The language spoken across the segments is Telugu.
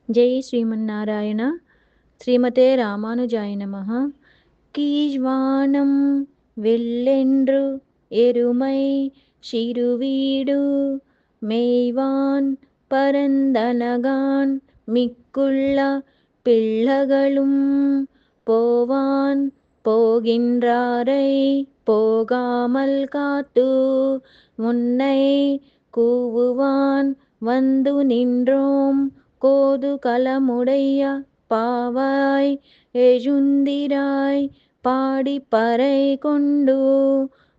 జై శ్రీమన్నారాయణ. శ్రీమతే రామానుజాయ నమః. கீழ்வானம் வெள்ளென்று எருமை சிறுவீடு மேய்வான் பரந்தனகான் மிக்குள்ள பிள்ளகளும் போவான் போகின்றாரை போகாமல் காத்து முன்னை கூவுவான் வந்து நின்றோம் கோது கலமுடைய பாவாய் எழுந்திராய் பாடி பறை கொண்டு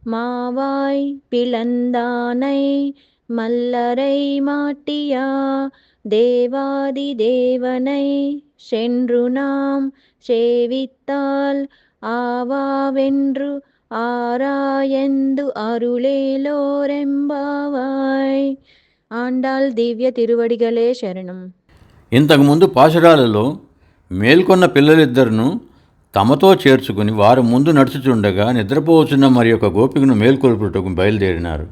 மாவாய் பிளந்தானை மல்லரை மாட்டியா தேவாதி தேவனை சென்று நாம் சேவித்தால் ஆவாவென்று ஆராயந்து అరుళేలోరెంబావాయ్. ఆండాళ్ దివ్య తిరువడిగలే శరణం. ఇంతకుముందు పాశురాలలో మేల్కొన్న పిల్లలిద్దరును తమతో చేర్చుకుని వారు ముందు నడుచుచుండగా నిద్రపోవచ్చున్న మరి ఒక గోపికను మేల్కొల్పుటకు బయలుదేరినారు.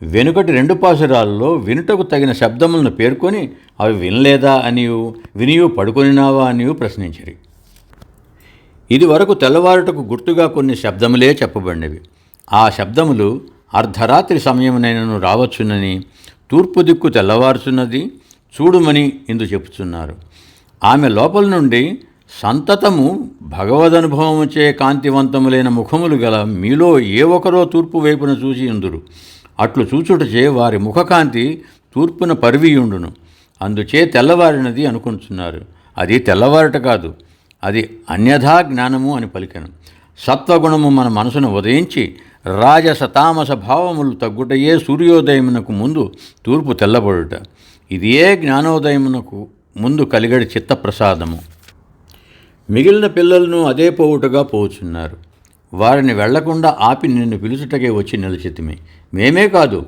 వెనుకటి 2 పాశురాలలో వినుటకు తగిన శబ్దములను పేర్కొని అవి వినలేదా అనియు వినియు పడుకొనినావా అనియు ప్రశ్నించిరి. ఇది వరకు తెల్లవారుటకు గుర్తుగా కొన్ని శబ్దములే చెప్పబడినవి. ఆ శబ్దములు అర్ధరాత్రి సమయమునైనను రావచ్చునని, తూర్పు దిక్కు తెల్లవారుచున్నది చూడుమని ఇందు చెప్పుచున్నారు. ఆమె లోపల నుండి సంతతము భగవదనుభవముచే కాంతివంతములైన ముఖములు గల మీలో ఏ ఒకరో తూర్పు వైపున చూసి ఉందురు. అట్లు చూచుటచే వారి ముఖకాంతి తూర్పున పరివియుండును. అందుచే తెల్లవారినది అనుకుంటున్నారు. అది తెల్లవారట కాదు, అది అన్యథా జ్ఞానము అని పలికెను. సత్వగుణము మన మనసును ఉదయించి రాజస తామస భావములు తగ్గుటయే సూర్యోదయమునకు ముందు తూర్పు తెల్లబడుట. ఇదే జ్ఞానోదయమునకు ముందు కలిగడి చిత్తప్రసాదము. మిగిలిన పిల్లలను అదే పోవుటగా పోవుచున్నారు. వారిని వెళ్లకుండా ఆపి నిన్ను పిలుచుటకే వచ్చి నిలిచితిమి. మేమే కాదు,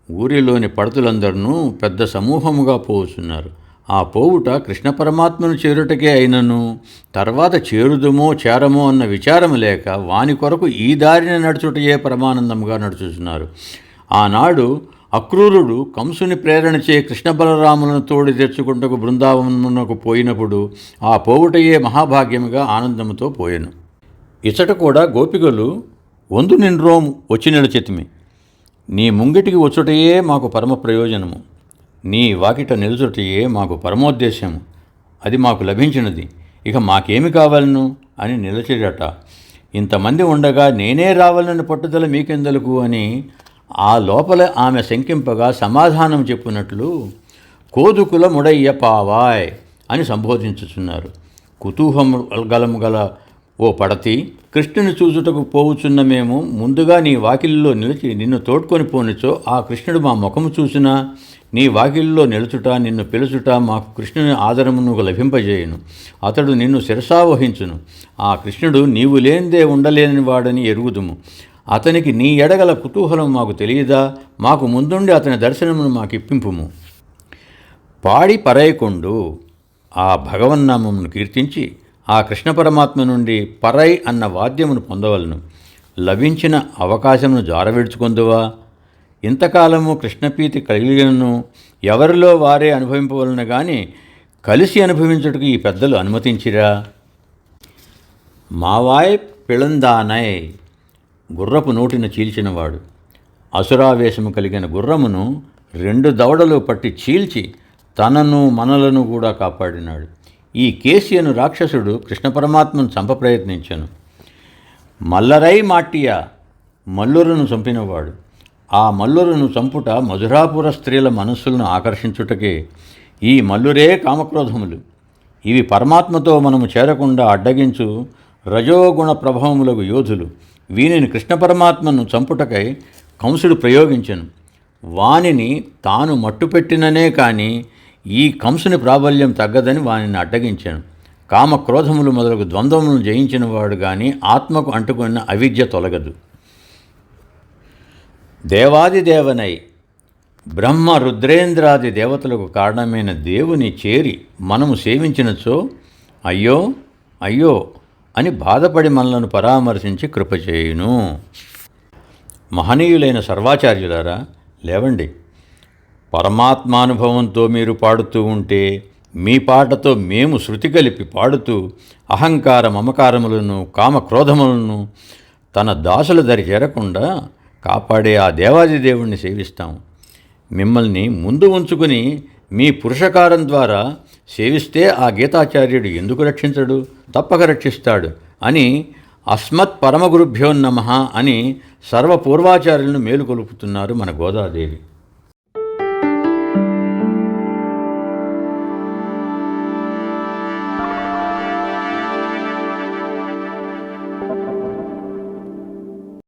ఊరిలోని పడతులందరినూ పెద్ద సమూహముగా పోవుచున్నారు. ఆ పోవుట కృష్ణ పరమాత్మను చేరుటకే అయినను తర్వాత చేరుదుమో చేరమో అన్న విచారము లేక వాని కొరకు ఈ దారిన నడుచుటయే పరమానందముగా నడుచుచున్నారు. ఆనాడు అక్రూరుడు కంసుని ప్రేరణచే కృష్ణ బలరాములను తోడి తెచ్చుకుంటకు బృందావనమునకు పోయినప్పుడు ఆ పోవుటయే మహాభాగ్యముగా ఆనందముతో పోయెను. ఇచట కూడా గోపికలు వందు నిండ్రోం వచ్చి నిలచితిమి. నీ ముంగిటికి వచ్చుటయే మాకు పరమ ప్రయోజనము, నీ వాకిట నిలుచుటయే మాకు పరమోద్దేశ్యము. అది మాకు లభించినది, ఇక మాకేమి కావాలను అని నిలచిరట. ఇంతమంది ఉండగా నేనే రావాలని పట్టుదల మీకెందలకు అని ఆ లోపల ఆమె శంకింపగా సమాధానం చెప్పునట్లు కోదుకుల ముడయ్య పావాయ్ అని సంబోధించుచున్నారు. కుతూహలము గల ఓ పడతి, కృష్ణుని చూచుటకు పోవుచున్న మేము ముందుగా నీ వాకిలిలో నిలిచి నిన్ను తోడ్కొని పోనిచో ఆ కృష్ణుడు మా ముఖము చూసినా నీ వాకిలిలో నిలుచుట నిన్ను పిలుచుట మాకు కృష్ణుని ఆదరమును లభింపజేయును. అతడు నిన్ను శిరసావహించును. ఆ కృష్ణుడు నీవు లేనిదే ఉండలేని వాడని ఎరుగుదుము. అతనికి నీ ఎడగల కుతూహలం మాకు తెలియదా? మాకు ముందుండి అతని దర్శనమును మాకిప్పింపుము. పాడి పరైకొండు ఆ భగవన్నామమును కీర్తించి ఆ కృష్ణ పరమాత్మ నుండి పరై అన్న వాద్యమును పొందవలను. లభించిన అవకాశమును జారవిడ్చుకొందువా? ఇంతకాలము కృష్ణప్రీతి కలిగినను ఎవరిలో వారే అనుభవింపవలను గాని కలిసి అనుభవించుటకు ఈ పెద్దలు అనుమతించిరా? మావాయ్ పిళందానై గుర్రపు నోటిన చీల్చినవాడు. అసురావేశము కలిగిన గుర్రమును 2 దవడలు పట్టి చీల్చి తనను మనలను కూడా కాపాడినాడు. ఈ కేసియను రాక్షసుడు కృష్ణ పరమాత్మను చంప ప్రయత్నించను. మల్లరై మాట్టియా మల్లురను చంపినవాడు. ఆ మల్లురను చంపుట మధురాపుర స్త్రీల మనస్సులను ఆకర్షించుటకే. ఈ మల్లురే కామక్రోధములు. ఇవి పరమాత్మతో మనము చేరకుండా అడ్డగించు రజోగుణ ప్రభావములకు యోధులు. వీనిని కృష్ణ పరమాత్మను చంపుటకై కంసుడు ప్రయోగించెను. వానిని తాను మట్టుపెట్టిననే కాని ఈ కంసుని ప్రాబల్యం తగ్గదని వానిని అడ్డగించాను. కామక్రోధములు మొదలగు ద్వంద్వములను జయించినవాడు గాని ఆత్మకు అంటుకున్న అవిద్య తొలగదు. దేవాది దేవనై బ్రహ్మ రుద్రేంద్రాది దేవతలకు కారణమైన దేవుని చేరి మనము సేవించినచో అయ్యో అయ్యో అని బాధపడి మనలను పరామర్శించి కృపచేయును. మహనీయులైన సర్వాచార్యులారా లేవండి. పరమాత్మానుభవంతో మీరు పాడుతూ ఉంటే మీ పాటతో మేము శృతి కలిపి పాడుతూ అహంకార మమకారములను కామక్రోధములను తన దాసుల దరి చేరకుండా కాపాడే ఆ దేవాదిదేవుణ్ణి సేవిస్తాం. మిమ్మల్ని ముందు ఉంచుకుని మీ పురుషకారం ద్వారా సేవిస్తే ఆ గీతాచార్యుడు ఎందుకు రక్షించడు? తప్పక రక్షిస్తాడు అని అస్మత్ పరమగురుభ్యో నమః అని సర్వపూర్వాచార్యులను మేలుకొలుపుతున్నారు మన గోదాదేవి.